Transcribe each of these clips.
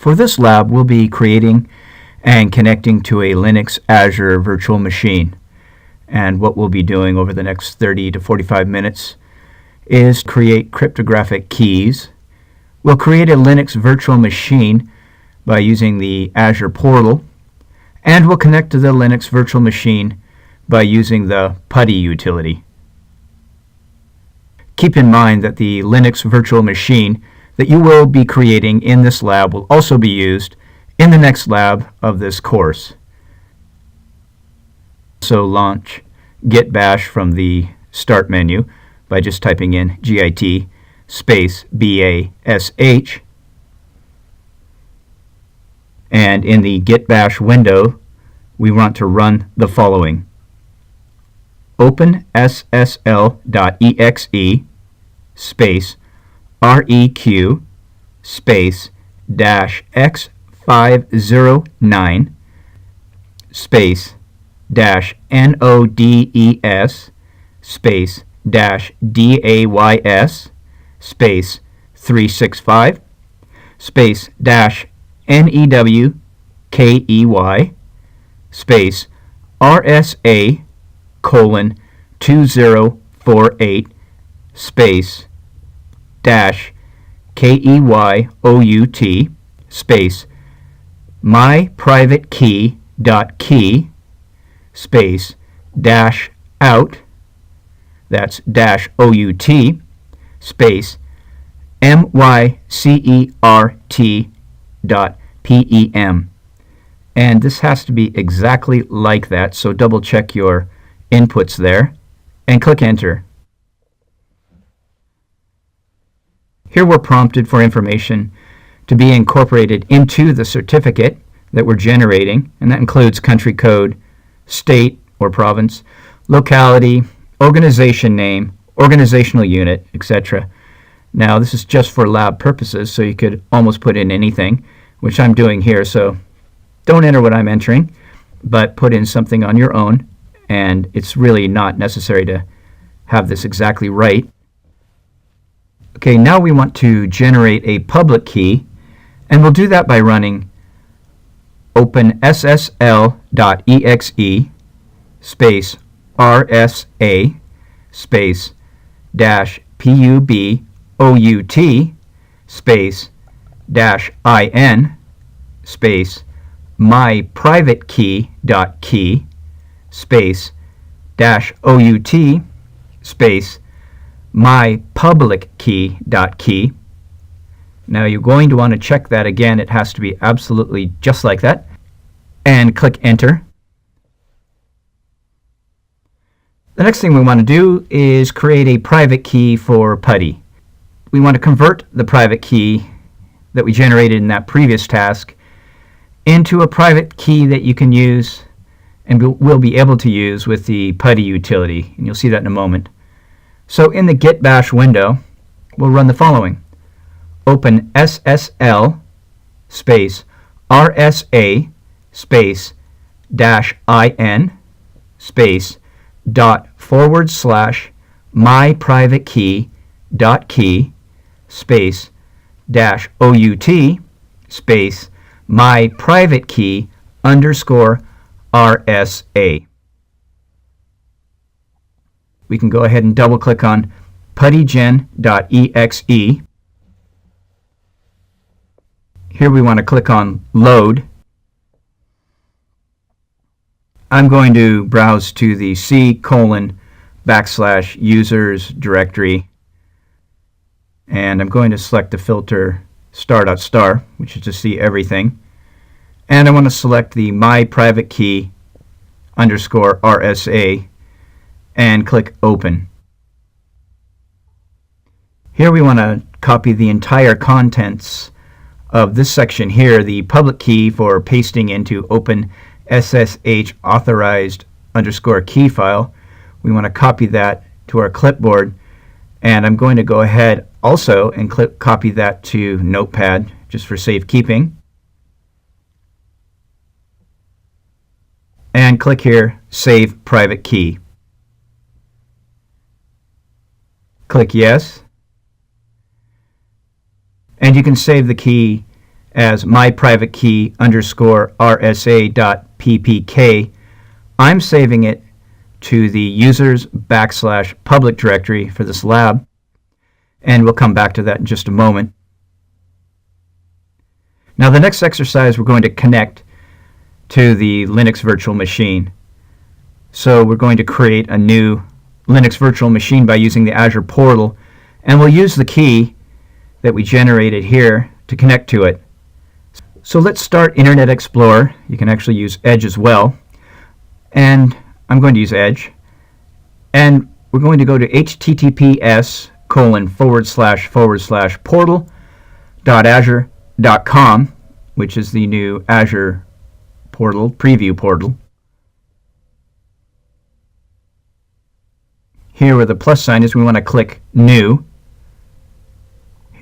For this lab, we'll be creating and connecting to a Linux Azure virtual machine. And what we'll be doing over the next 30 to 45 minutes is create cryptographic keys. We'll create a Linux virtual machine by using the Azure portal, and we'll connect to the Linux virtual machine by using the PuTTY utility. Keep in mind that the Linux virtual machine that you will be creating in this lab will also be used in the next lab of this course. So launch git bash from the start menu by just typing in git space bash, and in the git bash window we want to run the following: open ssl.exe space req space dash x509 space dash nodes space dash days space 365 space dash newkey space rsa colon 2048 space dash keyout space my private key dot key space dash out, that's dash out, space mycert dot pem. And this has to be exactly like that, so double check your inputs there and click enter. Here we're prompted for information to be incorporated into the certificate that we're generating, and that includes country code, state or province, locality, organization name, organizational unit, etc. Now this is just for lab purposes, so you could almost put in anything, which I'm doing here, so don't enter what I'm entering, but put in something on your own, and it's really not necessary to have this exactly right. Okay, now we want to generate a public key, and we'll do that by running open ssl.exe space rsa space dash pubout space dash in space my private key dot key space dash out space my public key dot key. Now you're going to want to check that again. It has to be absolutely just like that, and click enter. The next thing we want to do is create a private key for PuTTY. We want to convert the private key that we generated in that previous task into a private key that you can use and will be able to use with the PuTTY utility, and you'll see that in a moment. So in the git bash window, we'll run the following: open ssl space rsa space dash in space dot / my private key dot key space dash out space my private key underscore rsa. We can go ahead and double click on puttygen.exe. Here we want to click on load. I'm going to browse to the c:\users directory, and I'm going to select the filter ***, which is to see everything, and I want to select the my private key underscore rsa and click open. Here we want to copy the entire contents of this section here, the public key for pasting into open ssh authorized underscore key file. We want to copy that to our clipboard, and I'm going to go ahead also and copy that to Notepad just for safekeeping, and click here Save Private Key. Click Yes, and you can save the key as my private key underscore rsa.ppk, I'm saving it to the users / public directory for this lab, and we'll come back to that in just a moment. Now the next exercise, we're going to connect to the Linux virtual machine. So we're going to create a new Linux virtual machine by using the Azure portal, and we'll use the key that we generated here to connect to it. So let's start Internet Explorer. You can actually use Edge as well, and I'm going to use Edge, and we're going to go to https://portal.azure.com, which is the new Azure portal, preview portal. Here where the plus sign is, we want to click New,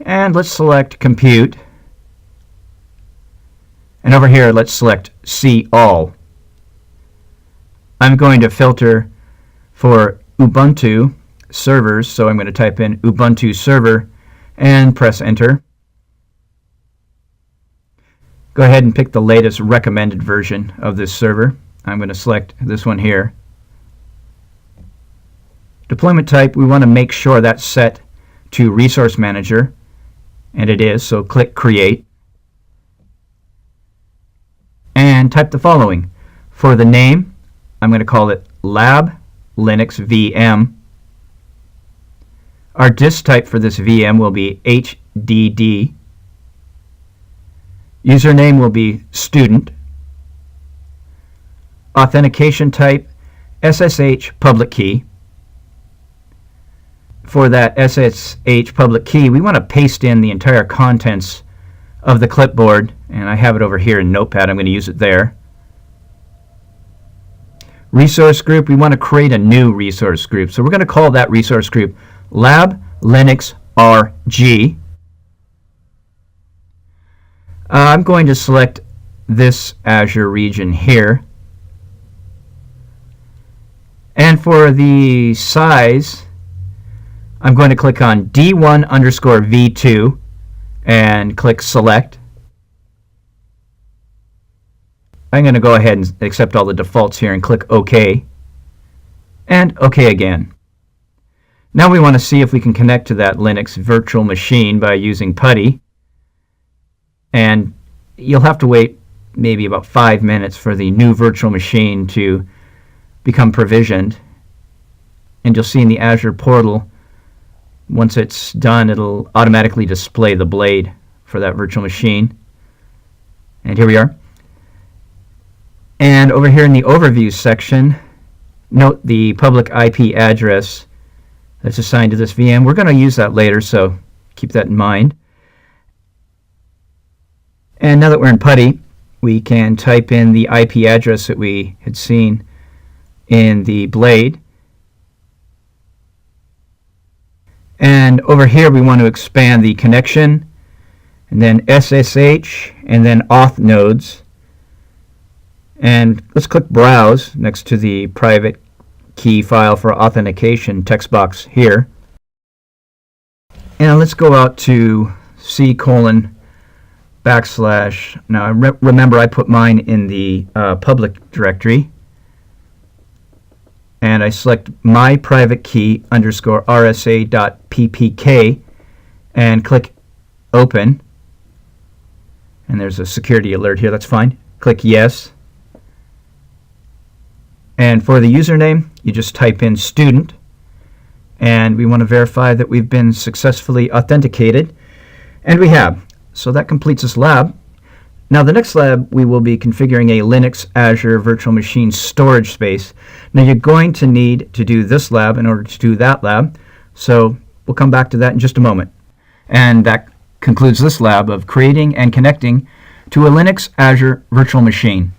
and let's select Compute, and over here let's select See All. I'm going to filter for Ubuntu servers, so I'm going to type in Ubuntu server and press Enter. Go ahead and pick the latest recommended version of this server. I'm going to select this one here. Deployment type, we want to make sure that's set to Resource Manager, and it is, so click Create. And type the following. For the name, I'm going to call it Lab Linux VM. Our disk type for this VM will be HDD. Username will be student. Authentication type, SSH public key. For that SSH public key, we want to paste in the entire contents of the clipboard, and I have it over here in Notepad. I'm going to use it there. Resource group, we want to create a new resource group. So we're going to call that resource group Lab Linux RG. I'm going to select this Azure region here. And for the size, I'm going to click on D1_V2 and click Select. I'm going to go ahead and accept all the defaults here and click OK. And OK again. Now we want to see if we can connect to that Linux virtual machine by using PuTTY. And you'll have to wait maybe about 5 minutes for the new virtual machine to become provisioned. And you'll see in the Azure portal, once it's done, it'll automatically display the blade for that virtual machine. And here we are. And over here in the Overview section, note the public IP address that's assigned to this VM. We're going to use that later, so keep that in mind. And now that we're in PuTTY, we can type in the IP address that we had seen in the blade. And over here we want to expand the connection, and then SSH, and then auth nodes. And let's click Browse next to the private key file for authentication text box here. And let's go out to C://. Now remember I put mine in the public directory. And I select my private key underscore rsa.ppk and click Open. And there's a security alert here, that's fine. Click Yes. And for the username, you just type in student. And we want to verify that we've been successfully authenticated. And we have. So that completes this lab. Now the next lab, we will be configuring a Linux Azure virtual machine storage space. Now you're going to need to do this lab in order to do that lab. So we'll come back to that in just a moment. And that concludes this lab of creating and connecting to a Linux Azure virtual machine.